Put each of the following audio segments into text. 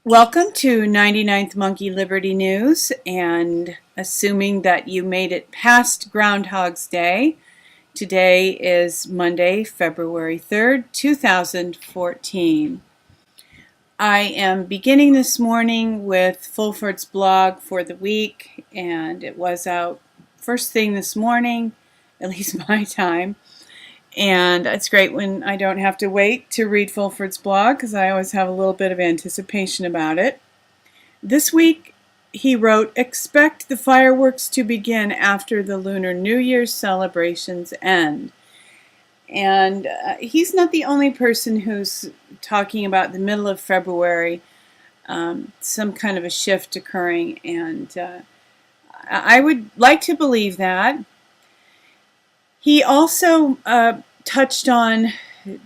Welcome to 99th Monkey Liberty News, and assuming that you made it past Groundhog's Day, today is Monday, February 3rd, 2014. I am beginning this morning with Fulford's blog for the week, and it was out first thing this morning, at least my time. And it's great when I don't have to wait to read Fulford's blog because I always have a little bit of anticipation about it. This week, he wrote, "Expect the fireworks to begin after the Lunar New Year's celebrations end." And he's not the only person who's talking about the middle of February, some kind of a shift occurring. And I would like to believe that. He also touched on a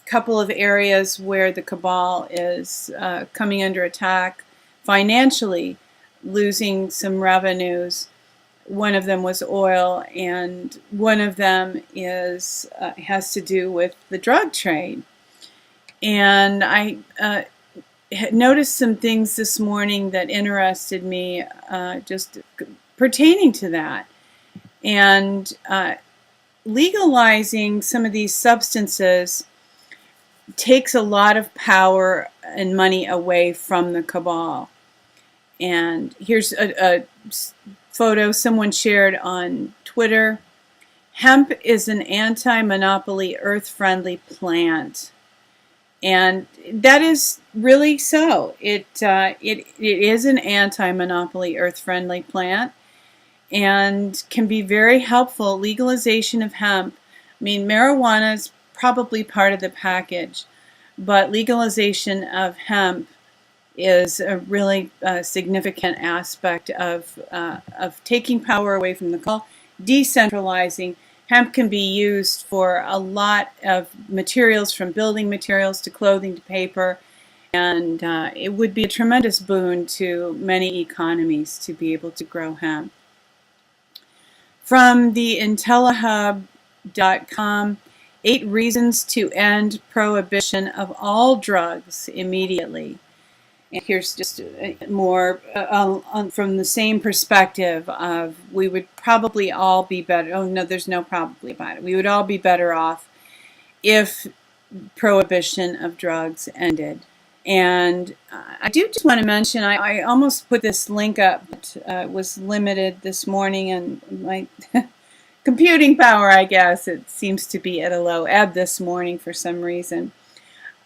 couple of areas where the cabal is coming under attack financially, losing some revenues. One of them was oil, and one of them is has to do with the drug trade. And I noticed some things this morning that interested me just pertaining to that. And legalizing some of these substances takes a lot of power and money away from the cabal. And here's a photo someone shared on Twitter. Hemp is an anti-monopoly, earth-friendly plant. And that is really so. It is an anti-monopoly, earth-friendly plant, and can be very helpful. Legalization of hemp, I mean, marijuana is probably part of the package, but legalization of hemp is a really significant aspect of taking power away from the cabal, decentralizing. Hemp can be used for a lot of materials, from building materials to clothing to paper, and it would be a tremendous boon to many economies to be able to grow hemp. From the Intellihub.com, 8 reasons to end prohibition of all drugs immediately. And here's just more from the same perspective of we would probably all be better. Oh, no, there's no probably about it. We would all be better off if prohibition of drugs ended. And I do just want to mention, I almost put this link up, but was limited this morning, and my computing power, I guess, it seems to be at a low ebb this morning for some reason.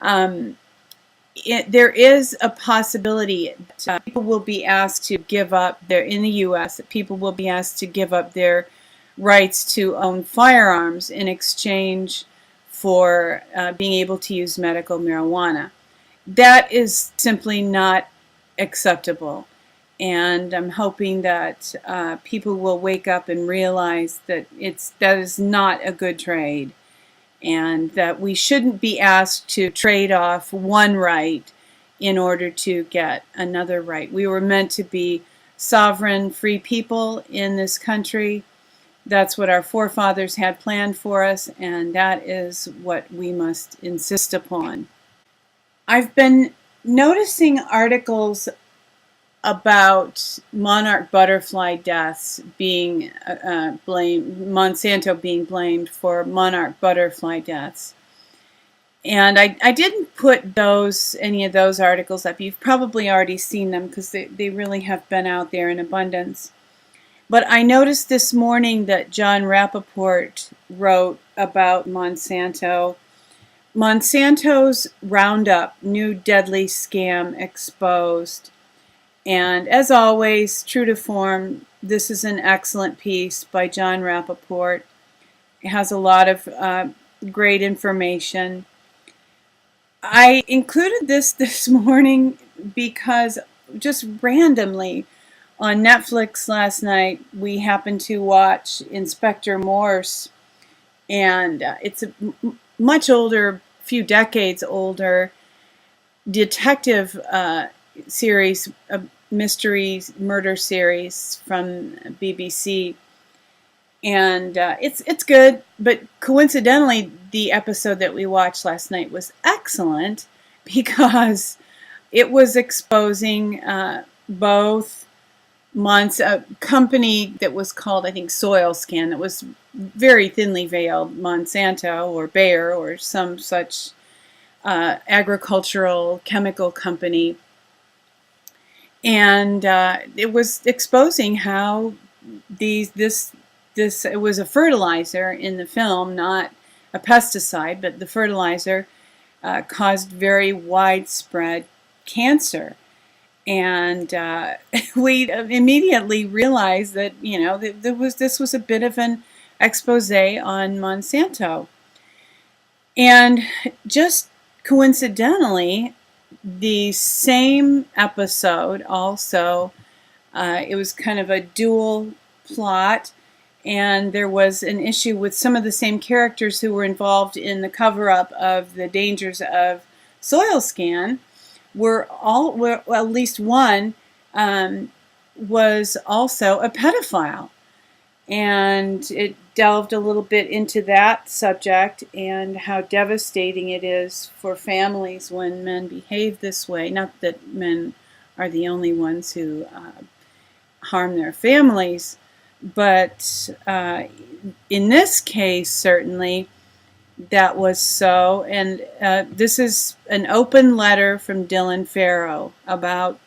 There is a possibility that people will be asked to give up in the U.S., that people will be asked to give up their rights to own firearms in exchange for being able to use medical marijuana. That is simply not acceptable, and I'm hoping that people will wake up and realize that that is not a good trade, and that we shouldn't be asked to trade off one right in order to get another right. We were meant to be sovereign, free people in this country. That's what our forefathers had planned for us, and that is what we must insist upon. I've been noticing articles about monarch butterfly deaths being blamed, Monsanto being blamed for monarch butterfly deaths. And I didn't put any of those articles up. You've probably already seen them because they really have been out there in abundance. But I noticed this morning that John Rappaport wrote about Monsanto. Monsanto's Roundup, new deadly scam exposed. And as always, true to form, this is an excellent piece by John Rappaport. It has a lot of great information. I included this morning because just randomly on Netflix last night we happened to watch Inspector Morse, and it's a much older, few decades older detective series, a mystery murder series from BBC, and it's good. But coincidentally, the episode that we watched last night was excellent because it was exposing both a company that was called, I think, Soil Scan, that was very thinly veiled, Monsanto or Bayer or some such agricultural chemical company. And it was exposing how this it was a fertilizer in the film, not a pesticide, but the fertilizer caused very widespread cancer. And we immediately realized that, you know, this was a bit of an expose on Monsanto. And just coincidentally, the same episode also, it was kind of a dual plot, and there was an issue with some of the same characters who were involved in the cover-up of the dangers of Soil Scan. At least one was also a pedophile. And it delved a little bit into that subject and how devastating it is for families when men behave this way. Not that men are the only ones who harm their families, but in this case, certainly, that was so. And this is an open letter from Dylan Farrow about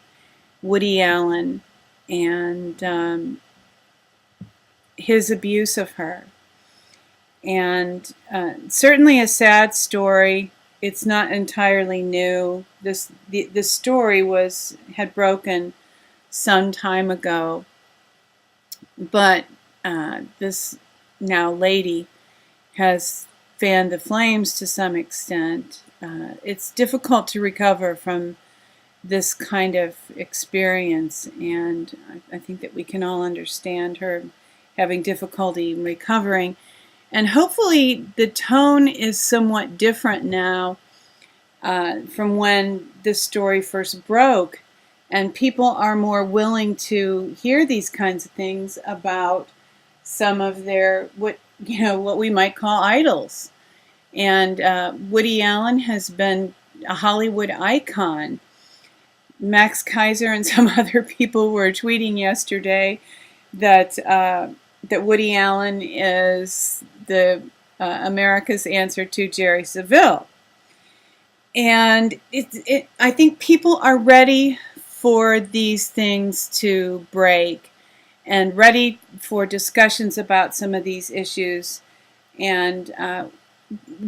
Woody Allen and his abuse of her. And certainly a sad story. It's not entirely new. The story had broken some time ago, but this now lady has fanned the flames to some extent. It's difficult to recover from this kind of experience, and I think that we can all understand her having difficulty recovering. And hopefully the tone is somewhat different now from when this story first broke, and people are more willing to hear these kinds of things about some of their what we might call idols. And Woody Allen has been a Hollywood icon. Max Kaiser and some other people were tweeting yesterday that Woody Allen is the America's answer to Jerry Savile. And I think people are ready for these things to break and ready for discussions about some of these issues, and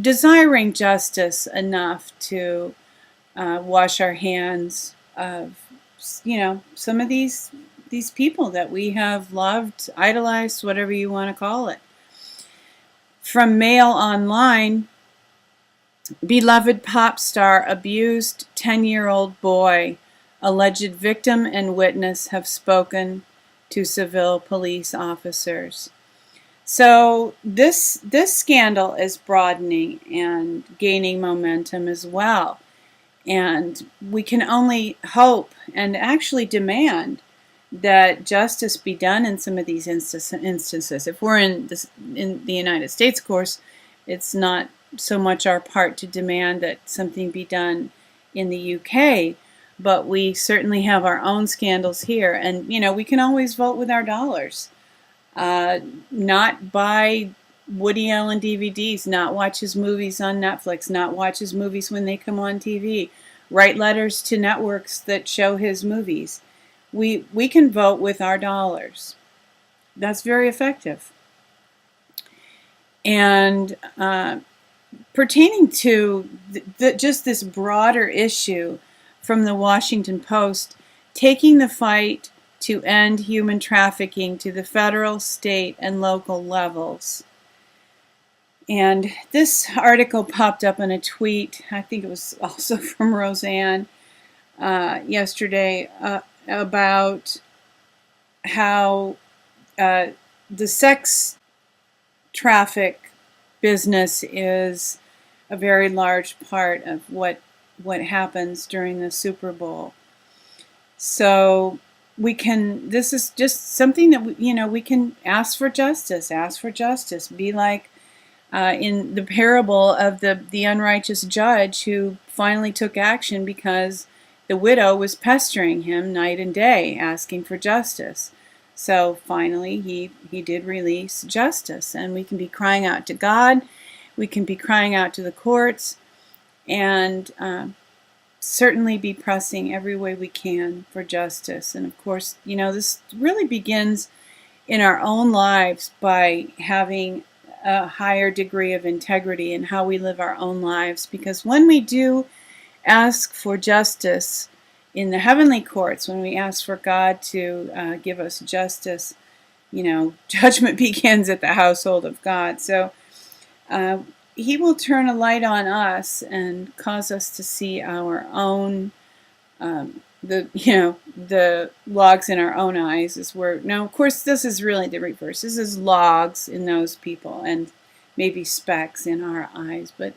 desiring justice enough to wash our hands of, some of these people that we have loved, idolized, whatever you want to call it. From Mail Online, beloved pop star abused 10-year-old boy. Alleged victim and witness have spoken to Savile police officers. So this scandal is broadening and gaining momentum as well. And we can only hope and actually demand that justice be done in some of these instances. If we're in the United States, of course, it's not so much our part to demand that something be done in the UK, but we certainly have our own scandals here. And, we can always vote with our dollars. Not buy Woody Allen DVDs, not watch his movies on Netflix, not watch his movies when they come on TV. Write letters to networks that show his movies. We can vote with our dollars. That's very effective. And pertaining to just this broader issue from the Washington Post, taking the fight to end human trafficking to the federal, state, and local levels. And this article popped up in a tweet, I think it was also from Roseanne, yesterday, about how the sex traffic business is a very large part of what happens during the Super Bowl. So this is just something that we can ask for justice, be like in the parable of the unrighteous judge who finally took action because the widow was pestering him night and day, asking for justice. So finally, he did release justice, and we can be crying out to God, we can be crying out to the courts, and certainly be pressing every way we can for justice. And of course, this really begins in our own lives by having a higher degree of integrity in how we live our own lives, because when we do ask for justice in the heavenly courts, when we ask for God to give us justice, judgment begins at the household of God. So He will turn a light on us and cause us to see our own, the logs in our own eyes. Now, of course, this is really the reverse. This is logs in those people and maybe specks in our eyes, but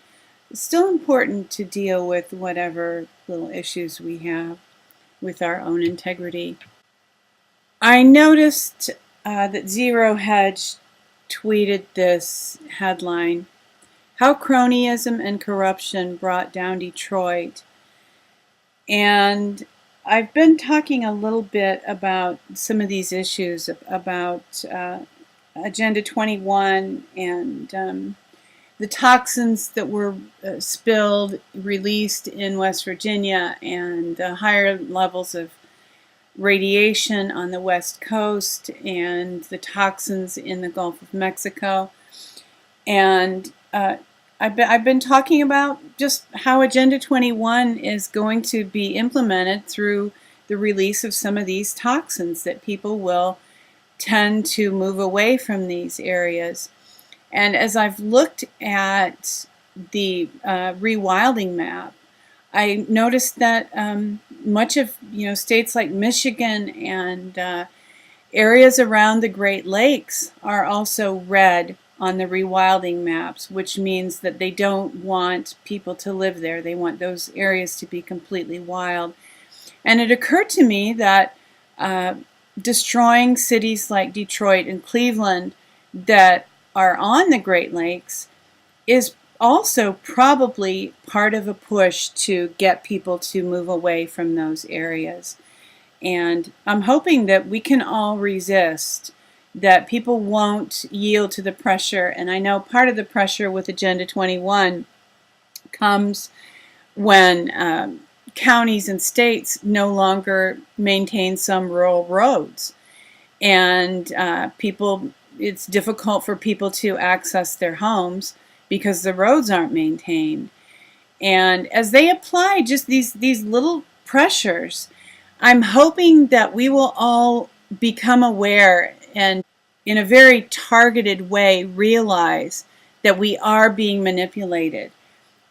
it's still important to deal with whatever little issues we have with our own integrity. I noticed that Zero Hedge tweeted this headline: "How Cronyism and Corruption Brought Down Detroit." And I've been talking a little bit about some of these issues, about Agenda 21 and the toxins that were released in West Virginia, and the higher levels of radiation on the West Coast, and the toxins in the Gulf of Mexico. And I've been talking about just how Agenda 21 is going to be implemented through the release of some of these toxins, that people will tend to move away from these areas. And as I've looked at the Rewilding map, I noticed that much of states like Michigan and areas around the Great Lakes are also red on the Rewilding maps, which means that they don't want people to live there. They want those areas to be completely wild. And it occurred to me that destroying cities like Detroit and Cleveland that are on the Great Lakes is also probably part of a push to get people to move away from those areas. And I'm hoping that we can all resist, that people won't yield to the pressure. And I know part of the pressure with Agenda 21 comes when counties and states no longer maintain some rural roads. And it's difficult for people to access their homes because the roads aren't maintained. And as they apply just these little pressures, I'm hoping that we will all become aware and in a very targeted way realize that we are being manipulated,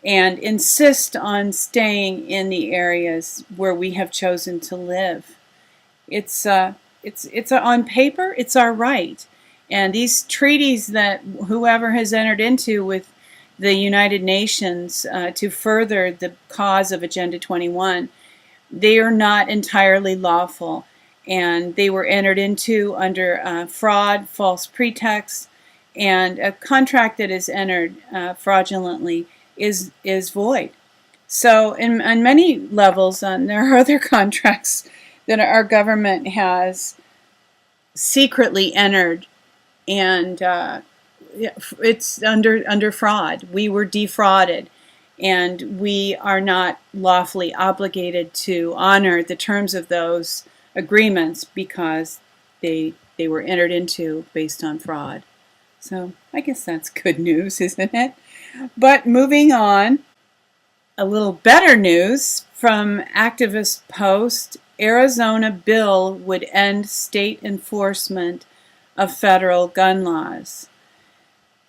and insist on staying in the areas where we have chosen to live. It's on paper, it's our right. And these treaties that whoever has entered into with the United Nations to further the cause of Agenda 21, they are not entirely lawful. And they were entered into under fraud, false pretext, and a contract that is entered fraudulently is void. So on many levels, there are other contracts that our government has secretly entered, and it's under fraud. We were defrauded, and we are not lawfully obligated to honor the terms of those agreements because they were entered into based on fraud. So I guess that's good news, isn't it? But moving on, a little better news from Activist Post: Arizona bill would end state enforcement of federal gun laws.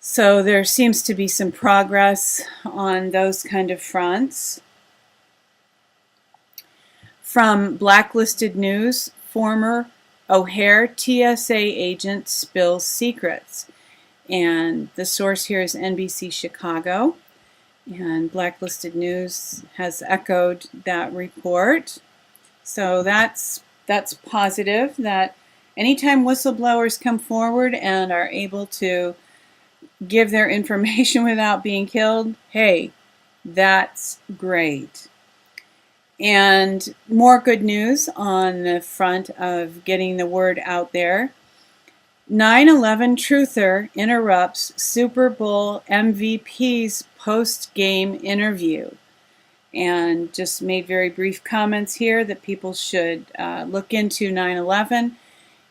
So there seems to be some progress on those kind of fronts. From Blacklisted News, former O'Hare TSA agent spills secrets. And the source here is NBC Chicago. And Blacklisted News has echoed that report. So that's positive, that anytime whistleblowers come forward and are able to give their information without being killed, hey, that's great. And more good news on the front of getting the word out there. 9/11 truther interrupts Super Bowl MVP's post-game interview. And just made very brief comments here that people should look into 9/11.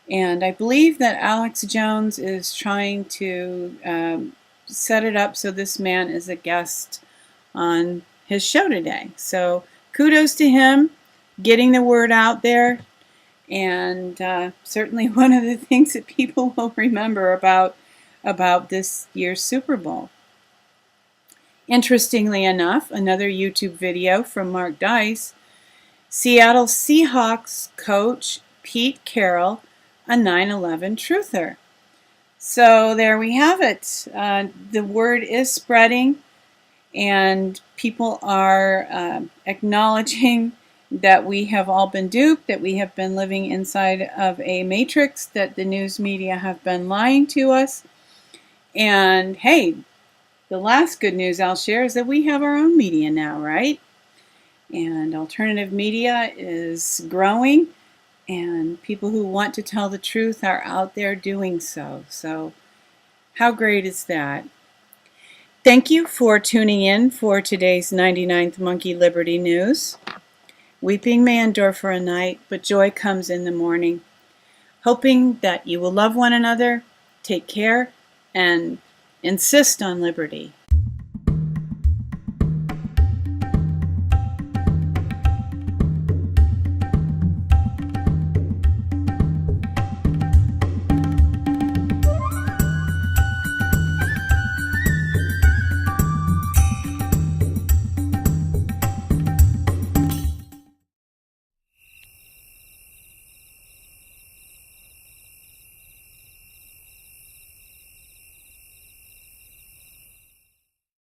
And I believe that Alex Jones is trying to set it up so this man is a guest on his show today. So kudos to him, getting the word out there, and certainly one of the things that people will remember about this year's Super Bowl. Interestingly enough, another YouTube video from Mark Dice, Seattle Seahawks coach Pete Carroll, a 9/11 truther. So there we have it. The word is spreading, and people are acknowledging that we have all been duped, that we have been living inside of a matrix, that the news media have been lying to us. And hey, the last good news I'll share is that we have our own media now, right? And alternative media is growing, and people who want to tell the truth are out there doing so. So how great is that? Thank you for tuning in for today's 99th Monkey Liberty News. Weeping may endure for a night, but joy comes in the morning. Hoping that you will love one another, take care, and insist on liberty.